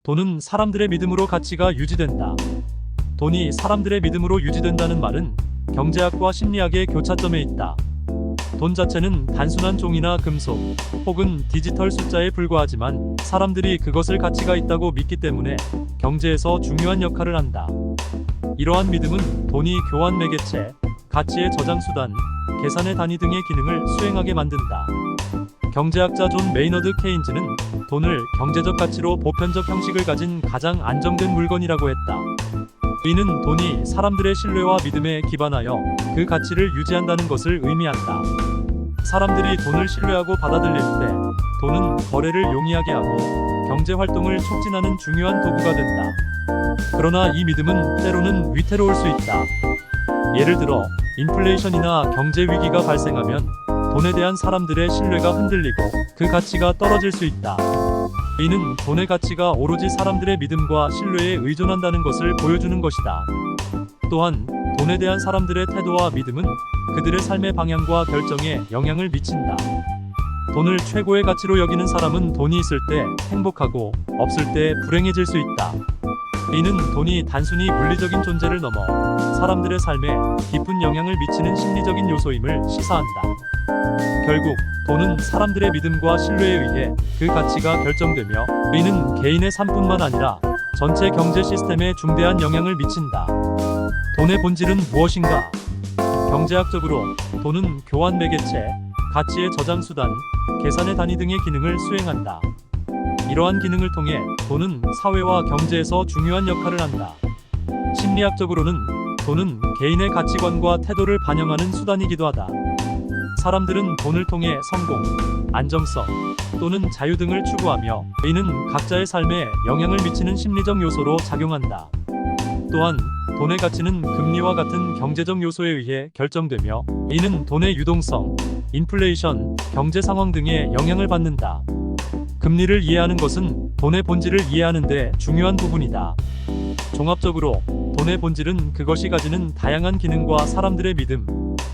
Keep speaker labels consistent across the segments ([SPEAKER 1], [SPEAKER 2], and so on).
[SPEAKER 1] 돈은 사람들의 믿음으로 가치가 유지된다. 돈이 사람들의 믿음으로 유지된다는 말은 경제학과 심리학의 교차점에 있다. 돈 자체는 단순한 종이나 금속 혹은 디지털 숫자에 불과하지만 사람들이 그것을 가치가 있다고 믿기 때문에 경제에서 중요한 역할을 한다. 이러한 믿음은 돈이 교환 매개체, 가치의 저장 수단, 계산의 단위 등의 기능을 수행하게 만든다. 경제학자 존 메이너드 케인즈는 돈을 경제적 가치로 보편적 형식을 가진 가장 안정된 물건이라고 했다. 이는 돈이 사람들의 신뢰와 믿음에 기반하여 그 가치를 유지한다는 것을 의미한다. 사람들이 돈을 신뢰하고 받아들일 때 돈은 거래를 용이하게 하고 경제 활동을 촉진하는 중요한 도구가 된다. 그러나 이 믿음은 때로는 위태로울 수 있다. 예를 들어 인플레이션이나 경제 위기가 발생하면 돈에 대한 사람들의 신뢰가 흔들리고 그 가치가 떨어질 수 있다. 이는 돈의 가치가 오로지 사람들의 믿음과 신뢰에 의존한다는 것을 보여주는 것이다. 또한 돈에 대한 사람들의 태도와 믿음은 그들의 삶의 방향과 결정에 영향을 미친다. 돈을 최고의 가치로 여기는 사람은 돈이 있을 때 행복하고 없을 때 불행해질 수 있다. 이는 돈이 단순히 물리적인 존재를 넘어 사람들의 삶에 깊은 영향을 미치는 심리적인 요소임을 시사한다. 결국 돈은 사람들의 믿음과 신뢰에 의해 그 가치가 결정되며 이는 개인의 삶뿐만 아니라 전체 경제 시스템에 중대한 영향을 미친다. 돈의 본질은 무엇인가? 경제학적으로 돈은 교환 매개체, 가치의 저장 수단, 계산의 단위 등의 기능을 수행한다. 이러한 기능을 통해 돈은 사회와 경제에서 중요한 역할을 한다. 심리학적으로는 돈은 개인의 가치관과 태도를 반영하는 수단이기도 하다. 사람들은 돈을 통해 성공, 안정성 또는 자유 등을 추구하며 이는 각자의 삶에 영향을 미치는 심리적 요소로 작용한다. 또한 돈의 가치는 금리와 같은 경제적 요소에 의해 결정되며 이는 돈의 유동성, 인플레이션, 경제 상황 등에 영향을 받는다. 금리를 이해하는 것은 돈의 본질을 이해하는 데 중요한 부분이다. 종합적으로 돈의 본질은 그것이 가지는 다양한 기능과 사람들의 믿음,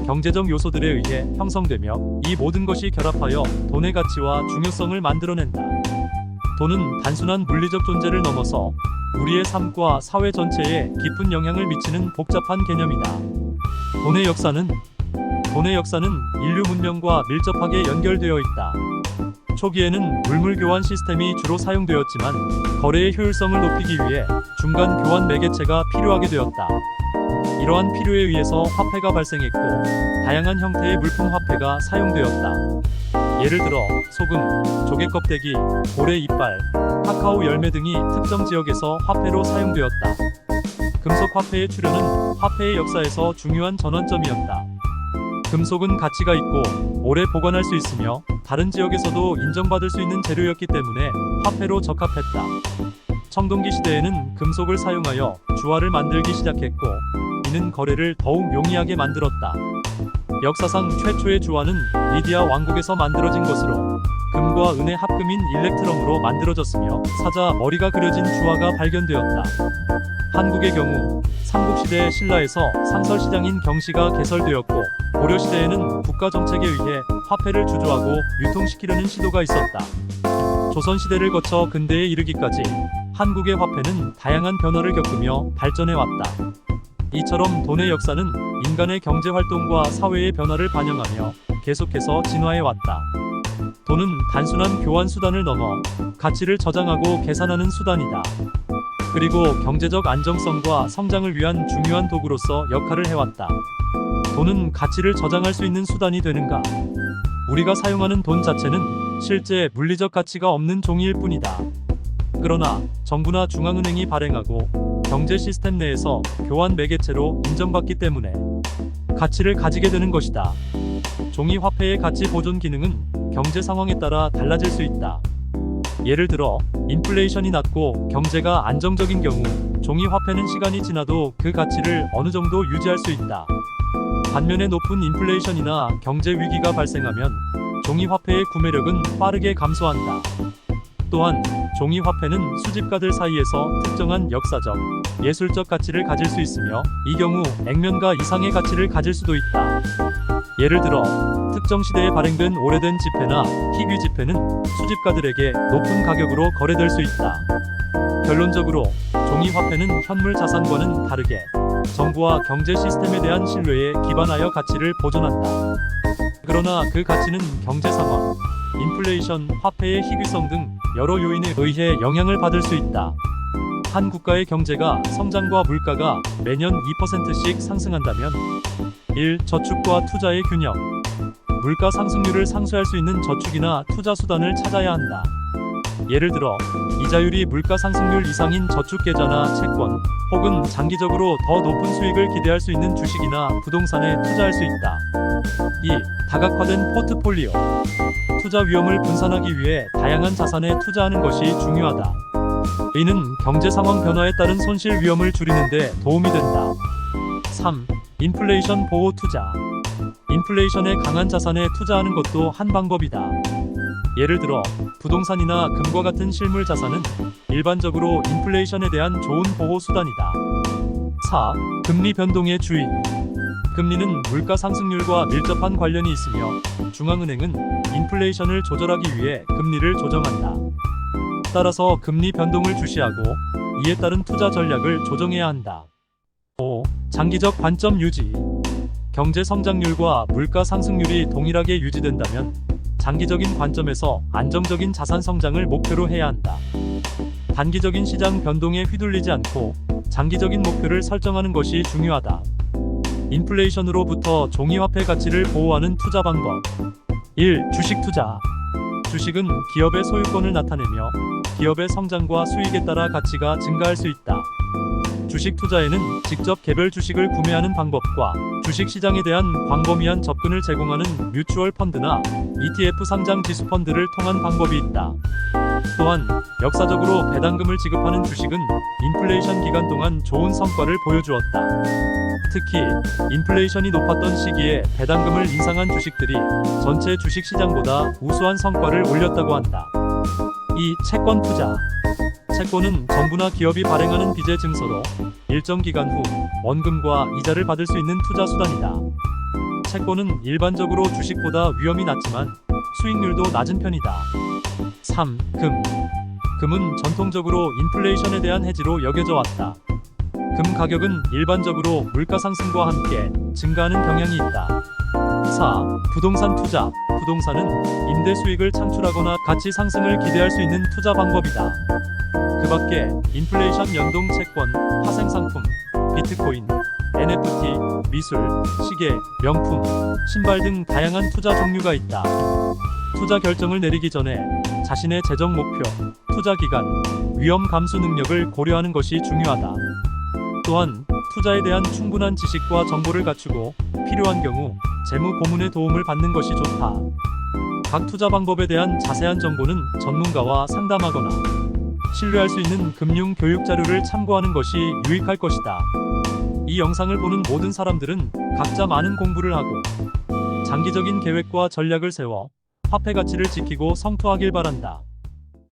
[SPEAKER 1] 경제적 요소들에 의해 형성되며 이 모든 것이 결합하여 돈의 가치와 중요성을 만들어낸다. 돈은 단순한 물리적 존재를 넘어서 우리의 삶과 사회 전체에 깊은 영향을 미치는 복잡한 개념이다. 돈의 역사는 인류 문명과 밀접하게 연결되어 있다. 초기에는 물물 교환 시스템이 주로 사용되었지만 거래의 효율성을 높이기 위해 중간 교환 매개체가 필요하게 되었다. 이러한 필요에 의해서 화폐가 발생했고 다양한 형태의 물품 화폐가 사용되었다. 예를 들어 소금, 조개 껍데기, 고래 이빨, 카카오 열매 등이 특정 지역에서 화폐로 사용되었다. 금속 화폐의 출현은 화폐의 역사에서 중요한 전환점이었다. 금속은 가치가 있고 오래 보관할 수 있으며 다른 지역에서도 인정받을 수 있는 재료였기 때문에 화폐로 적합했다. 청동기 시대에는 금속을 사용하여 주화를 만들기 시작했고 이는 거래를 더욱 용이하게 만들었다. 역사상 최초의 주화는 리디아 왕국에서 만들어진 것으로 금과 은의 합금인 일렉트럼으로 만들어졌으며 사자 머리가 그려진 주화가 발견되었다. 한국의 경우 삼국시대 신라에서 상설시장인 경시가 개설되었고 고려시대에는 국가정책에 의해 화폐를 주조하고 유통시키려는 시도가 있었다. 조선시대를 거쳐 근대에 이르기까지 한국의 화폐는 다양한 변화를 겪으며 발전해왔다. 이처럼 돈의 역사는 인간의 경제활동과 사회의 변화를 반영하며 계속해서 진화해왔다. 돈은 단순한 교환 수단을 넘어 가치를 저장하고 계산하는 수단이다. 그리고 경제적 안정성과 성장을 위한 중요한 도구로서 역할을 해왔다. 돈은 가치를 저장할 수 있는 수단이 되는가? 우리가 사용하는 돈 자체는 실제 물리적 가치가 없는 종이일 뿐이다. 그러나 정부나 중앙은행이 발행하고 경제 시스템 내에서 교환 매개체로 인정받기 때문에 가치를 가지게 되는 것이다. 종이 화폐의 가치 보존 기능은 경제 상황에 따라 달라질 수 있다. 예를 들어 인플레이션이 낮고 경제가 안정적인 경우 종이 화폐는 시간이 지나도 그 가치를 어느 정도 유지할 수 있다. 반면에 높은 인플레이션이나 경제 위기가 발생하면 종이 화폐의 구매력은 빠르게 감소한다. 또한 종이 화폐는 수집가들 사이에서 특정한 역사적, 예술적 가치를 가질 수 있으며 이 경우 액면가 이상의 가치를 가질 수도 있다. 예를 들어 특정 시대에 발행된 오래된 지폐나 희귀 지폐는 수집가들에게 높은 가격으로 거래될 수 있다. 결론적으로 종이 화폐는 현물 자산과는 다르게 정부와 경제 시스템에 대한 신뢰에 기반하여 가치를 보존한다. 그러나 그 가치는 경제 상황, 인플레이션, 화폐의 희귀성 등 여러 요인에 의해 영향을 받을 수 있다. 한 국가의 경제가 성장과 물가가 매년 2%씩 상승한다면 1. 저축과 투자의 균형. 물가 상승률을 상쇄할 수 있는 저축이나 투자 수단을 찾아야 한다. 예를 들어 이자율이 물가 상승률 이상인 저축 계좌나 채권 혹은 장기적으로 더 높은 수익을 기대할 수 있는 주식이나 부동산에 투자할 수 있다. 2. 다각화된 포트폴리오. 투자 위험을 분산하기 위해 다양한 자산에 투자하는 것이 중요하다. 이는 경제 상황 변화에 따른 손실 위험을 줄이는 데 도움이 된다. 3. 인플레이션 보호 투자. 인플레이션에 강한 자산에 투자하는 것도 한 방법이다. 예를 들어 부동산이나 금과 같은 실물 자산은 일반적으로 인플레이션에 대한 좋은 보호 수단이다. 4. 금리 변동에 주의. 금리는 물가 상승률과 밀접한 관련이 있으며 중앙은행은 인플레이션을 조절하기 위해 금리를 조정한다. 따라서 금리 변동을 주시하고 이에 따른 투자 전략을 조정해야 한다. 5. 장기적 관점 유지. 경제 성장률과 물가 상승률이 동일하게 유지된다면 장기적인 관점에서 안정적인 자산 성장을 목표로 해야 한다. 단기적인 시장 변동에 휘둘리지 않고 장기적인 목표를 설정하는 것이 중요하다. 인플레이션으로부터 종이화폐 가치를 보호하는 투자 방법. 1. 주식 투자. 주식은 기업의 소유권을 나타내며 기업의 성장과 수익에 따라 가치가 증가할 수 있다. 주식 투자에는 직접 개별 주식을 구매하는 방법과 주식 시장에 대한 광범위한 접근을 제공하는 뮤추얼 펀드나 ETF 상장 지수 펀드를 통한 방법이 있다. 또한 역사적으로 배당금을 지급하는 주식은 인플레이션 기간 동안 좋은 성과를 보여주었다. 특히 인플레이션이 높았던 시기에 배당금을 인상한 주식들이 전체 주식 시장보다 우수한 성과를 올렸다고 한다. 2. 채권 투자. 채권은 정부나 기업이 발행하는 빚의 증서로 일정 기간 후 원금과 이자를 받을 수 있는 투자 수단이다. 채권은 일반적으로 주식보다 위험이 낮지만 수익률도 낮은 편이다. 3. 금은 전통적으로 인플레이션에 대한 해지로 여겨져 왔다. 금 가격은 일반적으로 물가 상승과 함께 증가하는 경향이 있다. 4. 부동산 투자. 부동산은 임대 수익을 창출하거나 가치 상승을 기대할 수 있는 투자 방법이다. 그 밖에 인플레이션 연동 채권, 파생상품, 비트코인, NFT, 미술, 시계, 명품, 신발 등 다양한 투자 종류가 있다. 투자 결정을 내리기 전에 자신의 재정 목표, 투자 기간, 위험 감수 능력을 고려하는 것이 중요하다. 또한 투자에 대한 충분한 지식과 정보를 갖추고 필요한 경우 재무 고문의 도움을 받는 것이 좋다. 각 투자 방법에 대한 자세한 정보는 전문가와 상담하거나 신뢰할 수 있는 금융 교육 자료를 참고하는 것이 유익할 것이다. 이 영상을 보는 모든 사람들은 각자 많은 공부를 하고 장기적인 계획과 전략을 세워 화폐 가치를 지키고 성투하길 바란다.